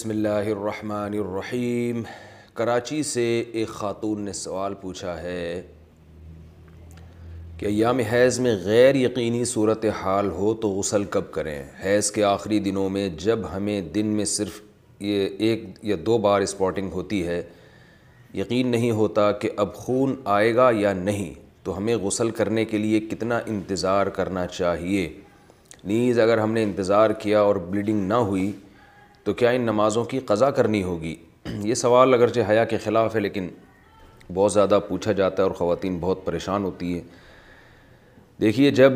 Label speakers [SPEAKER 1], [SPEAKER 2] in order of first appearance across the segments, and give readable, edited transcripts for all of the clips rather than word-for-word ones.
[SPEAKER 1] بسم اللہ الرحمن الرحیم۔ کراچی سے ایک خاتون نے سوال پوچھا ہے کہ ایام حیض میں غیر یقینی صورتحال ہو تو غسل کب کریں؟ حیض کے آخری دنوں میں جب ہمیں دن میں صرف یہ 1 یا 2 بار اسپاٹنگ ہوتی ہے، یقین نہیں ہوتا کہ اب خون آئے گا یا نہیں، تو ہمیں غسل کرنے کے لیے کتنا انتظار کرنا چاہیے؟ نیز اگر ہم نے انتظار کیا اور بلیڈنگ نہ ہوئی تو کیا ان نمازوں کی قضا کرنی ہوگی؟ یہ سوال اگرچہ حیا کے خلاف ہے لیکن بہت زیادہ پوچھا جاتا ہے اور خواتین بہت پریشان ہوتی ہیں۔ دیکھیے، جب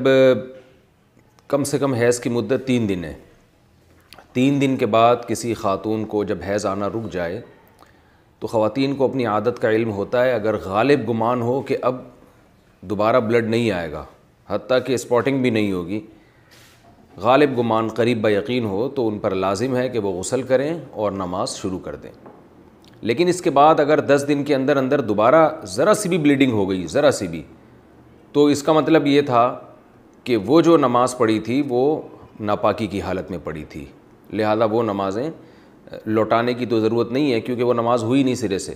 [SPEAKER 1] کم سے کم حیض کی مدت 3 دن ہے، 3 دن کے بعد کسی خاتون کو جب حیض آنا رک جائے تو خواتین کو اپنی عادت کا علم ہوتا ہے، اگر غالب گمان ہو کہ اب دوبارہ بلڈ نہیں آئے گا، حتیٰ کہ اسپاٹنگ بھی نہیں ہوگی، غالب گمان قریب با یقین ہو، تو ان پر لازم ہے کہ وہ غسل کریں اور نماز شروع کر دیں۔ لیکن اس کے بعد اگر 10 دن کے اندر اندر دوبارہ ذرا سی بھی بلیڈنگ ہو گئی، ذرا سی بھی، تو اس کا مطلب یہ تھا کہ وہ جو نماز پڑھی تھی وہ ناپاکی کی حالت میں پڑھی تھی، لہذا وہ نمازیں لوٹانے کی تو ضرورت نہیں ہے کیونکہ وہ نماز ہوئی نہیں سرے سے۔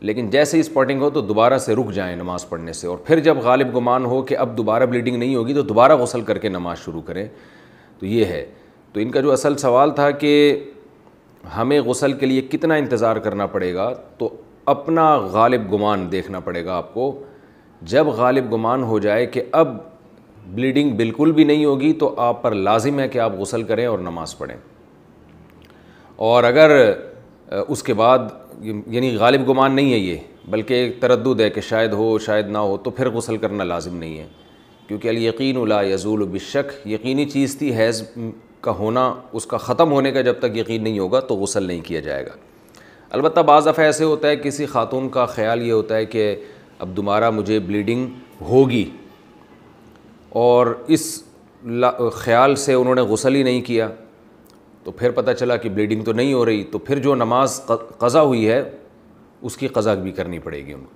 [SPEAKER 1] لیکن جیسے ہی اسپاٹنگ ہو تو دوبارہ سے رک جائیں نماز پڑھنے سے، اور پھر جب غالب گمان ہو کہ اب دوبارہ بلیڈنگ نہیں ہوگی تو دوبارہ غسل کر کے نماز شروع کریں۔ تو یہ ہے، تو ان کا جو اصل سوال تھا کہ ہمیں غسل کے لیے کتنا انتظار کرنا پڑے گا، تو اپنا غالب گمان دیکھنا پڑے گا آپ کو۔ جب غالب گمان ہو جائے کہ اب بلیڈنگ بالکل بھی نہیں ہوگی تو آپ پر لازم ہے کہ آپ غسل کریں اور نماز پڑھیں، اور اگر اس کے بعد یعنی غالب گمان نہیں ہے یہ، بلکہ ایک تردد ہے کہ شاید ہو شاید نہ ہو، تو پھر غسل کرنا لازم نہیں ہے، کیونکہ الیقین لا یزول بالشک، یقینی چیز تھی حیض کا ہونا، اس کا ختم ہونے کا جب تک یقین نہیں ہوگا تو غسل نہیں کیا جائے گا۔ البتہ بعض دفعہ ایسے ہوتا ہے کسی خاتون کا خیال یہ ہوتا ہے کہ اب دوبارہ مجھے بلیڈنگ ہوگی، اور اس خیال سے انہوں نے غسل ہی نہیں کیا، تو پھر پتہ چلا کہ بلیڈنگ تو نہیں ہو رہی، تو پھر جو نماز قضا ہوئی ہے اس کی قضا بھی کرنی پڑے گی ان کو۔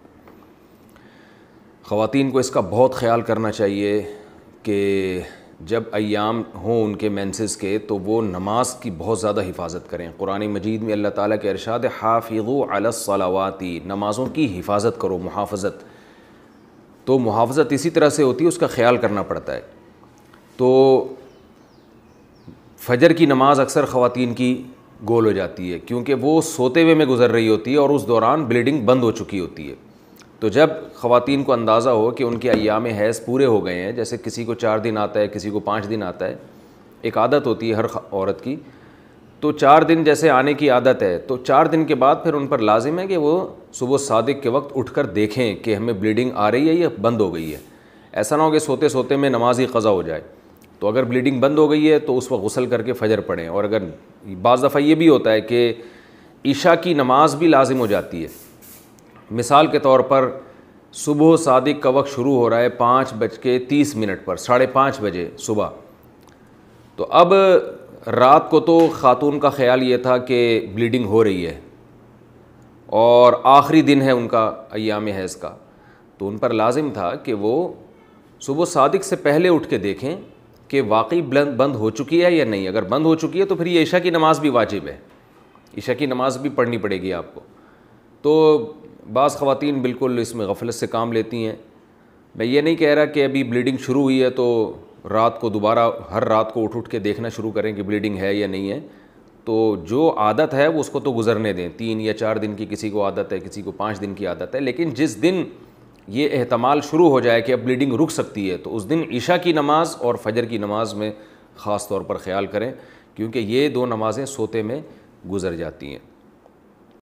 [SPEAKER 1] خواتین کو اس کا بہت خیال کرنا چاہیے کہ جب ایام ہوں ان کے مینسز کے تو وہ نماز کی بہت زیادہ حفاظت کریں۔ قرآن مجید میں اللہ تعالیٰ کے ارشاد ہے، حافظوا علی الصلوات، نمازوں کی حفاظت کرو، محافظت۔ تو محافظت اسی طرح سے ہوتی ہے، اس کا خیال کرنا پڑتا ہے۔ تو فجر کی نماز اکثر خواتین کی گول ہو جاتی ہے کیونکہ وہ سوتے ہوئے میں گزر رہی ہوتی ہے اور اس دوران بلیڈنگ بند ہو چکی ہوتی ہے۔ تو جب خواتین کو اندازہ ہو کہ ان کے ایام حیض پورے ہو گئے ہیں، جیسے کسی کو 4 دن آتا ہے، کسی کو 5 دن آتا ہے، ایک عادت ہوتی ہے ہر عورت کی، تو 4 دن جیسے آنے کی عادت ہے، تو 4 دن کے بعد پھر ان پر لازم ہے کہ وہ صبح صادق کے وقت اٹھ کر دیکھیں کہ ہمیں بلیڈنگ آ رہی ہے یا بند ہو گئی ہے۔ ایسا نہ ہو کہ سوتے سوتے میں نماز ہی قضا ہو جائے۔ تو اگر بلیڈنگ بند ہو گئی ہے تو اس وقت غسل کر کے فجر پڑھیں، اور اگر بعض دفعہ یہ بھی ہوتا ہے کہ عشاء کی نماز بھی لازم ہو جاتی ہے، مثال کے طور پر صبح صادق کا وقت شروع ہو رہا ہے 5:30 پر، 5:30 بجے صبح، تو اب رات کو تو خاتون کا خیال یہ تھا کہ بلیڈنگ ہو رہی ہے اور آخری دن ہے ان کا ایام حیض کا، تو ان پر لازم تھا کہ وہ صبح صادق سے پہلے اٹھ کے دیکھیں کہ واقعی بند ہو چکی ہے یا نہیں۔ اگر بند ہو چکی ہے تو پھر یہ عشاء کی نماز بھی واجب ہے، عشاء کی نماز بھی پڑھنی پڑے گی آپ کو۔ تو بعض خواتین بالکل اس میں غفلت سے کام لیتی ہیں۔ میں یہ نہیں کہہ رہا کہ ابھی بلیڈنگ شروع ہوئی ہے تو رات کو دوبارہ ہر رات کو اٹھ کے دیکھنا شروع کریں کہ بلیڈنگ ہے یا نہیں ہے، تو جو عادت ہے وہ اس کو تو گزرنے دیں۔ 3 یا 4 دن کی کسی کو عادت ہے، کسی کو 5 دن کی عادت ہے، لیکن جس دن یہ احتمال شروع ہو جائے کہ اب بلیڈنگ رک سکتی ہے تو اس دن عشاء کی نماز اور فجر کی نماز میں خاص طور پر خیال کریں، کیونکہ یہ 2 نمازیں سوتے میں گزر جاتی ہیں۔